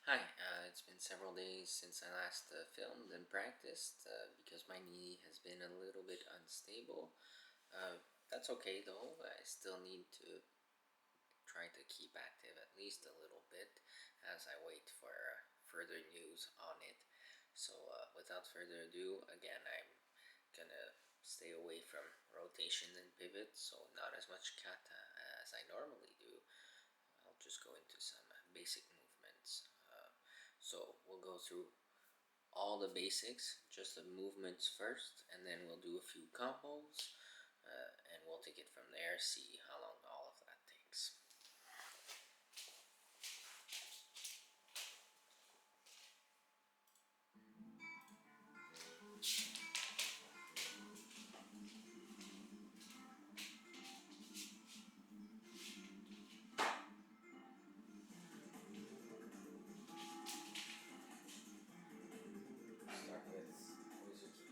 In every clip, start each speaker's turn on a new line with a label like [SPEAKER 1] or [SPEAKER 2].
[SPEAKER 1] Hi, it's been several days since I last filmed and practiced because my knee has been a little bit unstable. Uh, that's okay though, I still need to try to keep active at least a little bit as I wait for further news on it. So, without further ado, again, I'm gonna stay away from rotation and pivot, so not as much kata as I normally do. I'll just go into some basic movements. So we'll go through all the basics, just the movements first, and then we'll do a few combos, and we'll take it from there, see how long all of that takes. Start with Uzuki.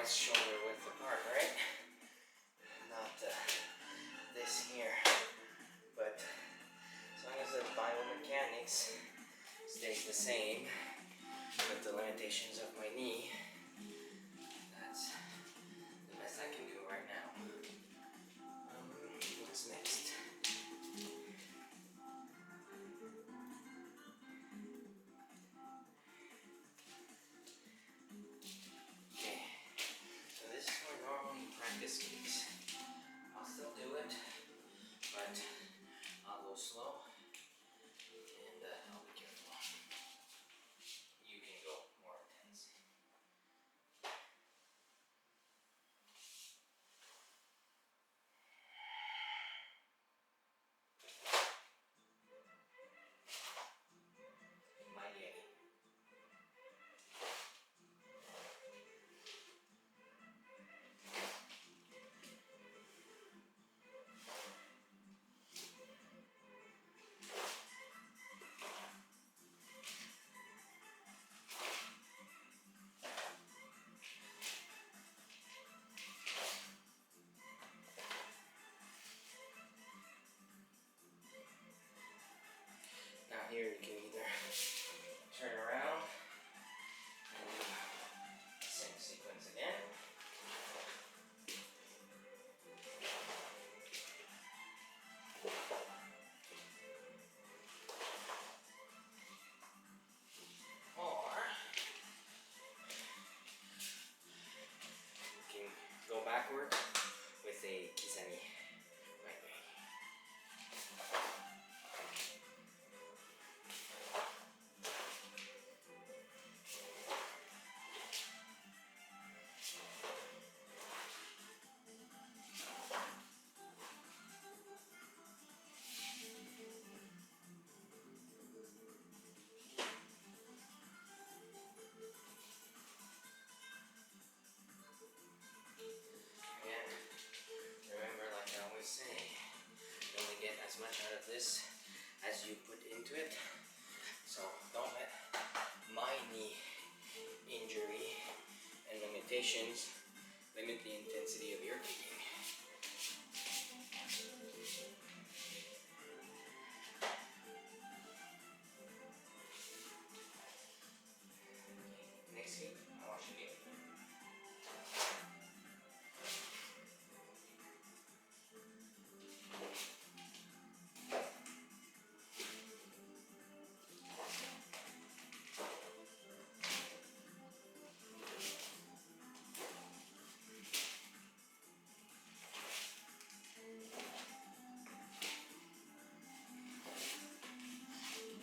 [SPEAKER 1] it's shoulder width apart, right? Not this here. But as long as the biomechanics stays the same with the limitations of my knee, that's the best I can do right now. What's next? Okay, so this is where normally practice kicks. I'll still do it, but I'll go slow and I'll be careful. You can go more intense. My yay. Now here you can either turn around and do the same sequence again. Or you can go backward with a kizami right way. Again, remember, like I always say, you only get as much out of this as you put into it. So don't let my knee injury and limitations limit the intensity of your kicking. Next kick, I want you to get.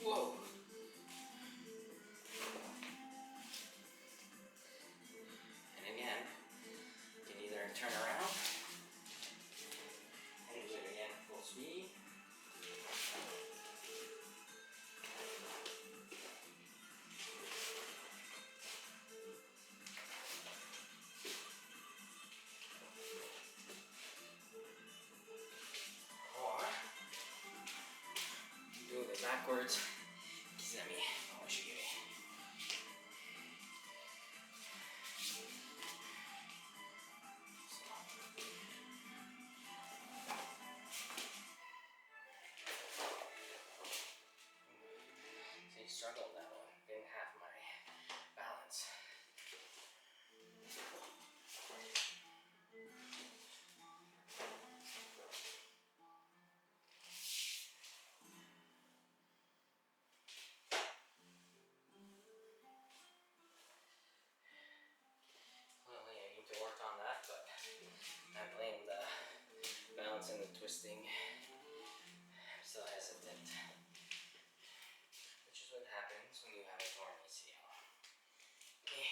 [SPEAKER 1] Whoa! And again, you can either turn around and do it again full speed. Or do it backwards. Kizami. I want you to get it. So you struggled that one. Didn't have my balance. Clearly I need to work on that, but I blame the balance and the twisting. I'm still hesitant. Which is what happens when you have a torn ACL. Okay.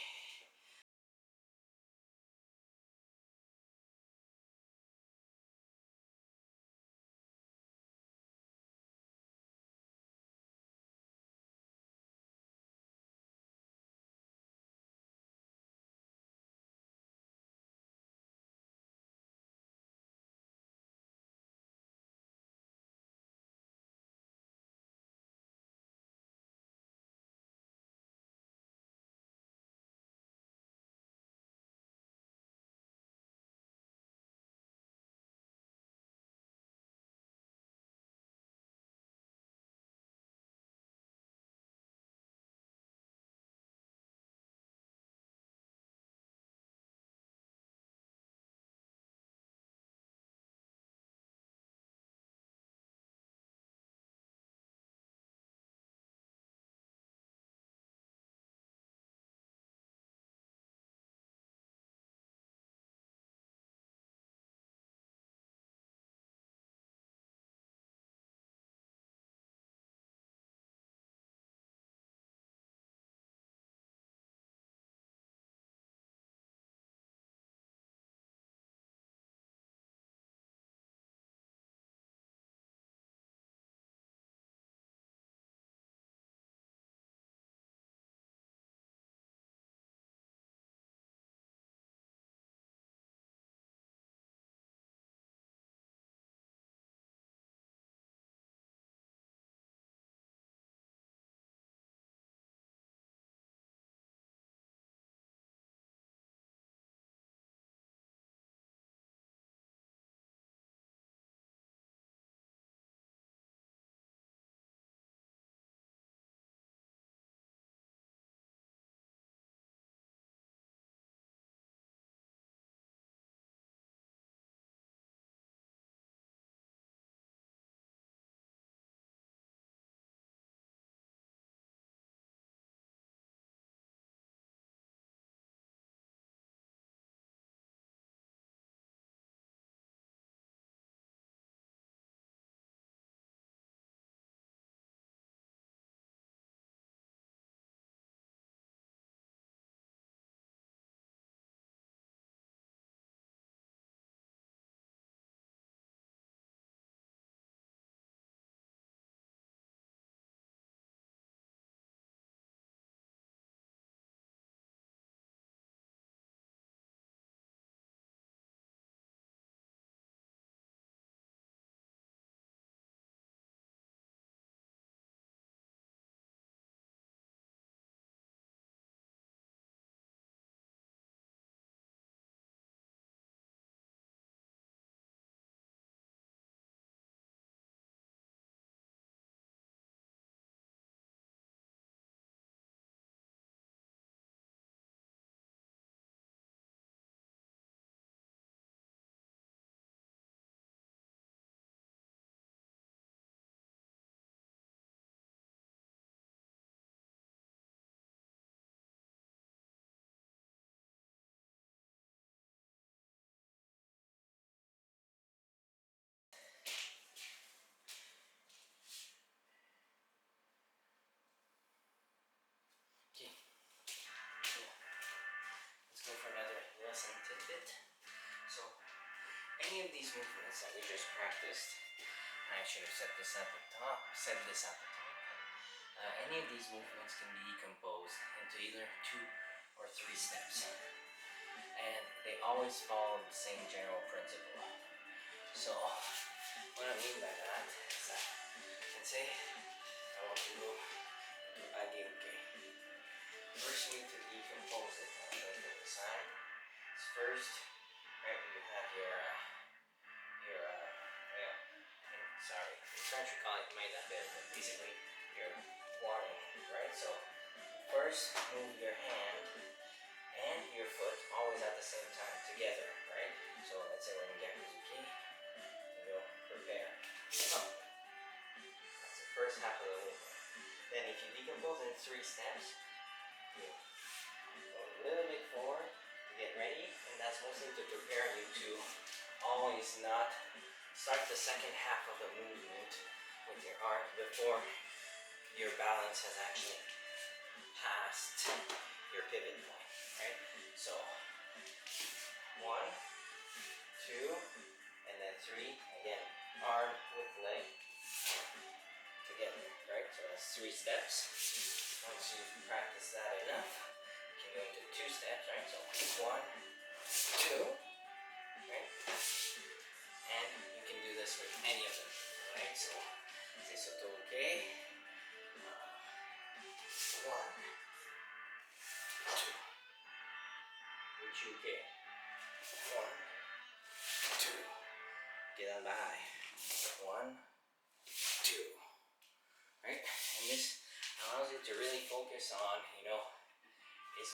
[SPEAKER 1] any of these movements that we just practiced, I should have said this at the top. Any of these movements can be decomposed into either 2 or 3 steps, and they always follow the same general principle. So, what I mean by that is that, let's say I want to go to Ageuke. First, you need to decompose it. I'll show you from the side. So first, right, you have sorry, in French we call it main appel, but basically you're warming, right? So first move your hand and your foot always at the same time together, right? So let's say we're in Gyakuzuki, you go prepare. Oh, that's the first half of the movement. Then if you decompose in 3 steps, you go a little bit forward to get ready, and that's mostly to prepare you to always not start the second half of the movement with your arms before your balance has actually passed your pivot point, right? So 1, 2, and then 3. Again, arm with leg together, right? So that's 3 steps. Once you've practiced that enough, you can go into 2 steps, right? So 1, 2, right? And you can do this with any of them, right? So, Sesotoke, 1, 2, Uchuke, 1, 2, Gedan Bahai, 1, 2, right? And this allows you to really focus on, is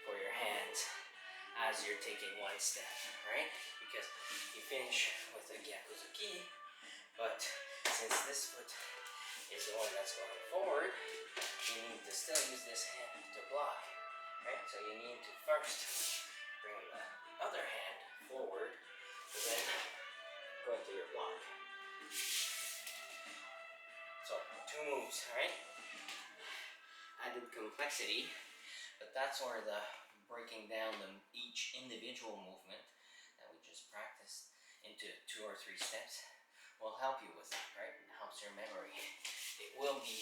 [SPEAKER 1] for your hands as you're taking 1 step, right? Because you finish with a Gyakuzuki, but since this foot is the one that's going forward, you need to still use this hand to block, right? So you need to first bring the other hand forward, and then go into your block. So 2 moves, right? Added complexity, but that's where the breaking down each individual movement that we just practiced into 2 or 3 steps will help you with that, right? It helps your memory. It will be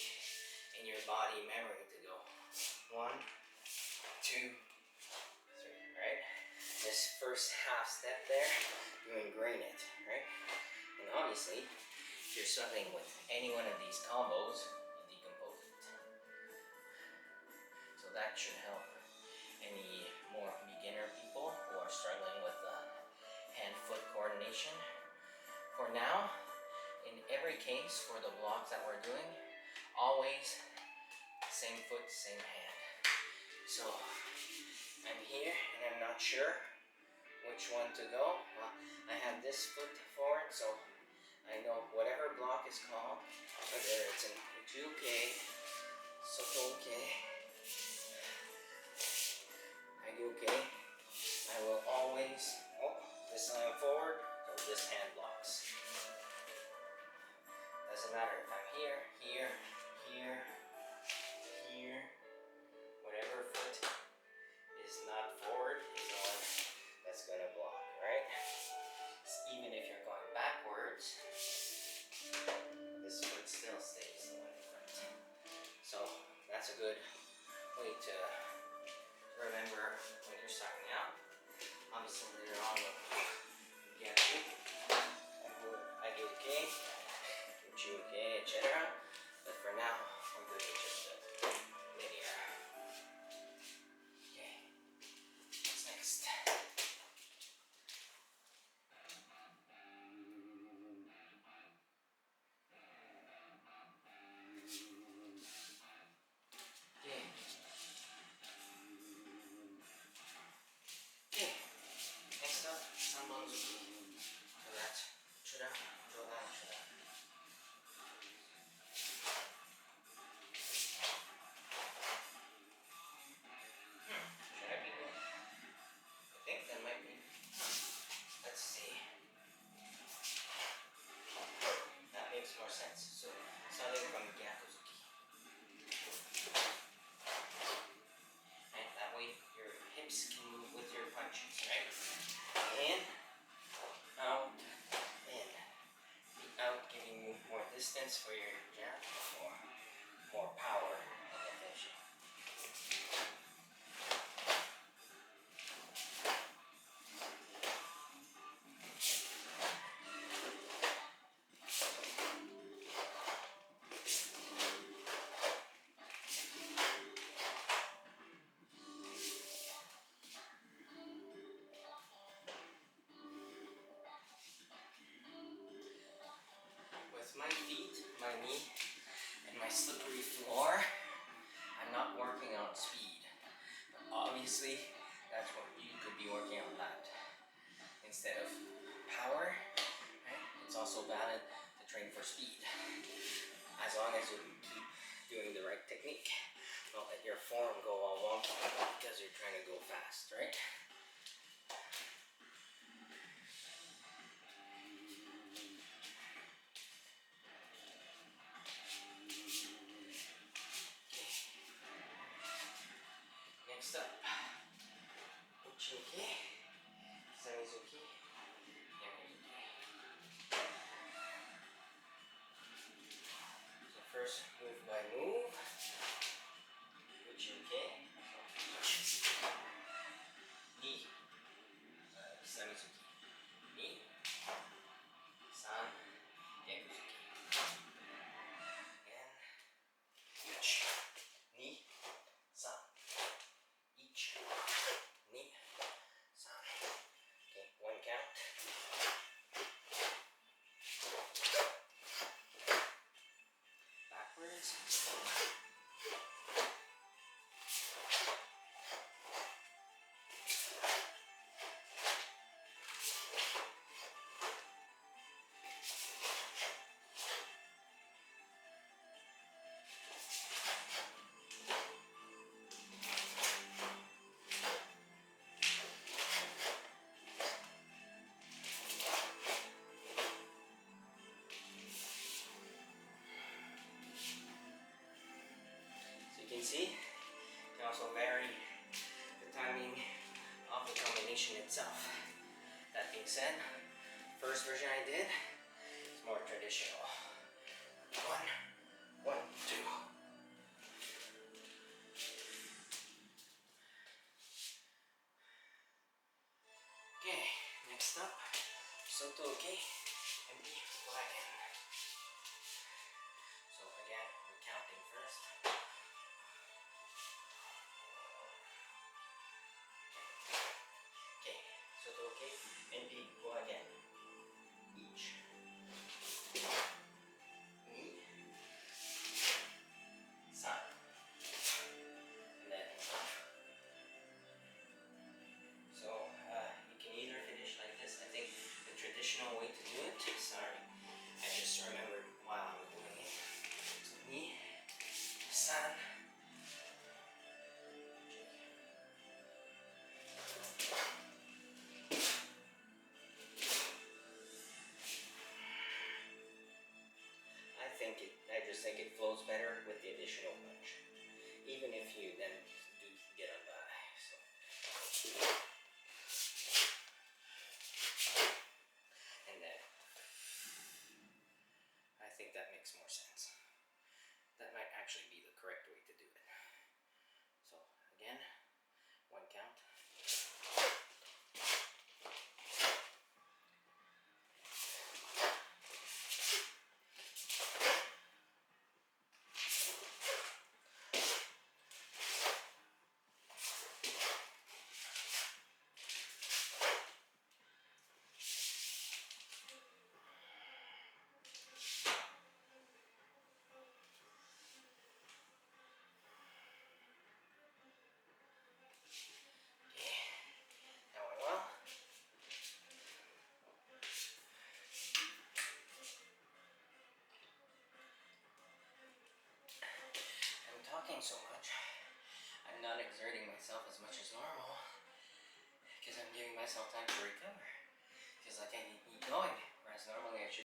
[SPEAKER 1] in your body memory to go 1, 2, 3, right? This first half step there, you ingrain it, right? And obviously, if you're struggling with any one of these combos, you decompose it. So that should help any more beginner people who are struggling with hand-foot coordination. For now, in every case for the blocks that we're doing, always same foot, same hand. So I'm here and I'm not sure which one to go. Well, I have this foot forward, so I know whatever block is called, whether it's an uke, sotoke, hagyoke, I will always, this line forward, so this hand blocks. Doesn't matter if I'm here, here, here, here, whatever foot is not forward is the one that's gonna block, right? Even if you're going backwards, this foot still stays the one in front. So that's a good way to remember when you're starting out. Obviously later on we'll get to hagyoke, uchiuke, etc. But for now, we're doing just linear. Okay, what's next? Okay, next up, Sanbonzuki. So that's Chura, Jodan, Chura. Should I be good? I think that might be. Let's see. That makes more sense. So, starting from Gyakuzuki. Right, that way your hips can move with your punches, right? In, out, in. Out, giving you more distance for your jab, more power in the finishing. With my feet, my knee, and my slippery floor, I'm not working on speed. But obviously, that's what you could be working on that. Instead of power, right? It's also valid to train for speed. As long as you keep doing the right technique. Don't let your form go all wonky because you're trying to go fast, right? Next up, Uchiuke, Samizuki, Yakuzuki. So first, move by move, Uchiuke, Ni, Samizuki, Ni, San, Yakuzuki. Again, each, Ni, San. Each, Ni, San. Okay, 1 count. Backwards. easy. You can also vary the timing of the combination itself. That being said, first version I did is more traditional. 1, 1, 2. Okay, next up, Soto okay, and B wagon. So again, we're counting first. Okay, Soto okay, and B wagon. Each. Ni, san. And then so you can either finish like this. I think the traditional way to do it, sorry, I just remembered while I was doing it. So ni, san. I just think it flows better with the additional punch. Even if you then do get a by. So. And then I think that makes more sense. That might actually be the correct way to do it. So again, 1 count. So much. I'm not exerting myself as much as normal because I'm giving myself time to recover. Because like I need to keep going, whereas normally I should.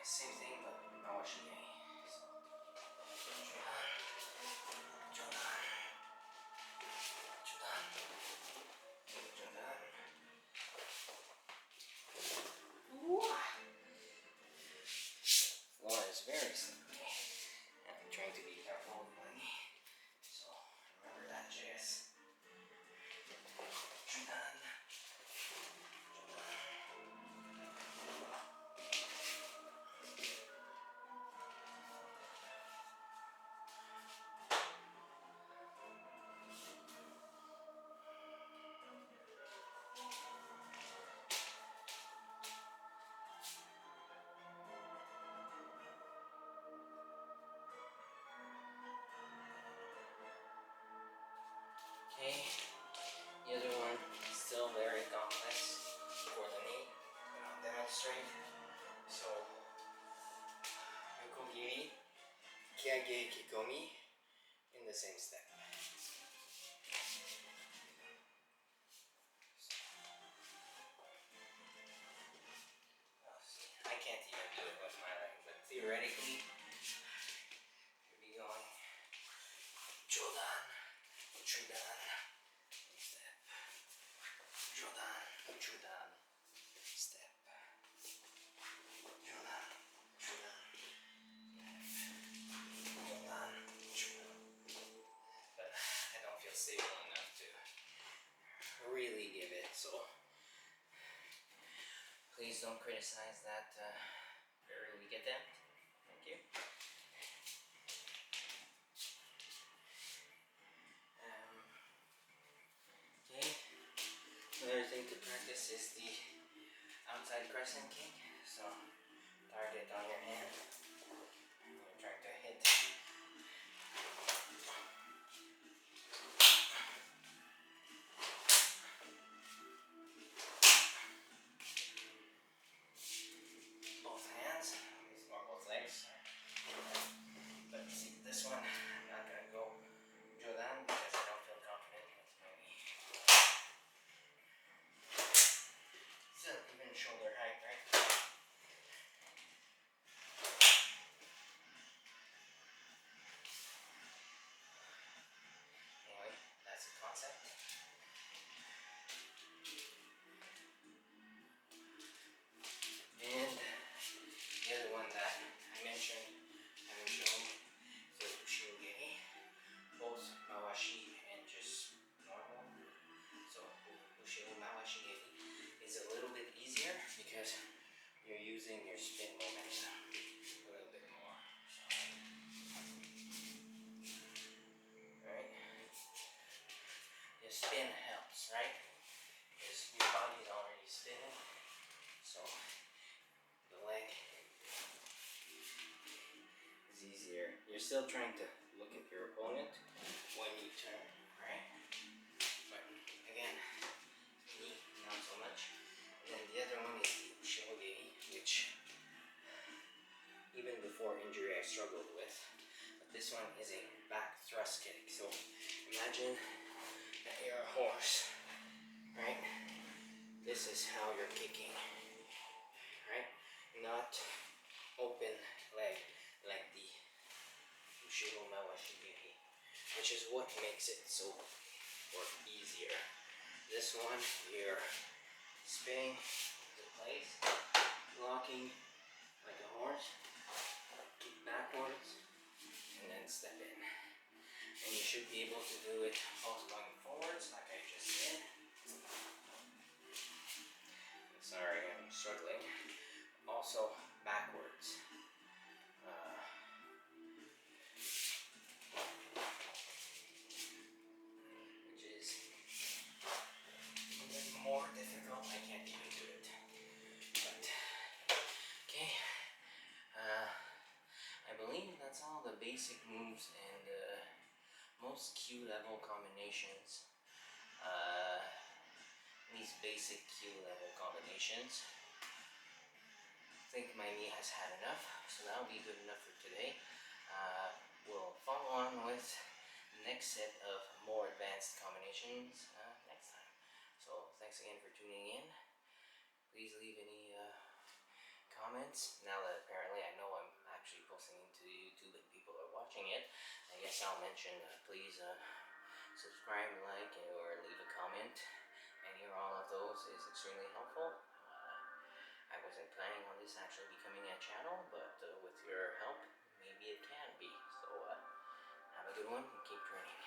[SPEAKER 1] Same thing, but Awashi. Floor is very slippery. I'm trying to be careful with my knee. So remember that, JS. straight. So, Yokogiri, Kyage Kikomi in the same step. I can't even do it with my leg, but theoretically, you'd be going Jodan, Chudan, step. Jodan, Chudan, step. Jodan, Chudan, Jodan, Chudan. But I don't feel stable enough to really give it, so please don't criticize that very weak attempt. Thank you. Okay. Another thing to practice is the outside crescent kick. So target on your hand. And you're trying to hit both hands, or both legs. But see, this one, I'm not gonna go Jodan because I don't feel confident with my knee. Still, even shoulder height, right? Anyway, that's the concept. And the other one that I mentioned, haven't shown, is the Ushigiri, both Mawashi and just normal. So Ushiru Mawashigiri is a little bit easier because you're using your spin momentum a little bit more. Right? The spin helps, right? Because your body's already spinning. So the leg is easier. You're still trying to look at your opponent when you turn, right? But again, knee, not so much. And then the other one is the Ushigiri, which even before injury I struggled with. But this one is a back thrust kick. So imagine that you're a horse, right? This is how you're kicking, right? Not open leg like the Ushiru Mawashigiri, which is what makes it so easier. This one, you're spinning into place, locking like a horse, kick backwards, and then step in. And you should be able to do it both going forwards, like I just did. Sorry, I'm struggling. Also backwards. Which is even more difficult. I can't even do it. But, okay. I believe that's all the basic moves and most Q level combinations. These basic Q level combinations. I think my knee has had enough, so that'll be good enough for today. We'll follow on with the next set of more advanced combinations next time. So thanks again for tuning in. Please leave any comments. Now that apparently I know I'm actually posting into YouTube and people are watching it, I guess I'll mention please subscribe, like, or leave a comment. Any or all of those is extremely helpful. I wasn't planning on this actually becoming a channel, but with your help, maybe it can be. So have a good one and keep training.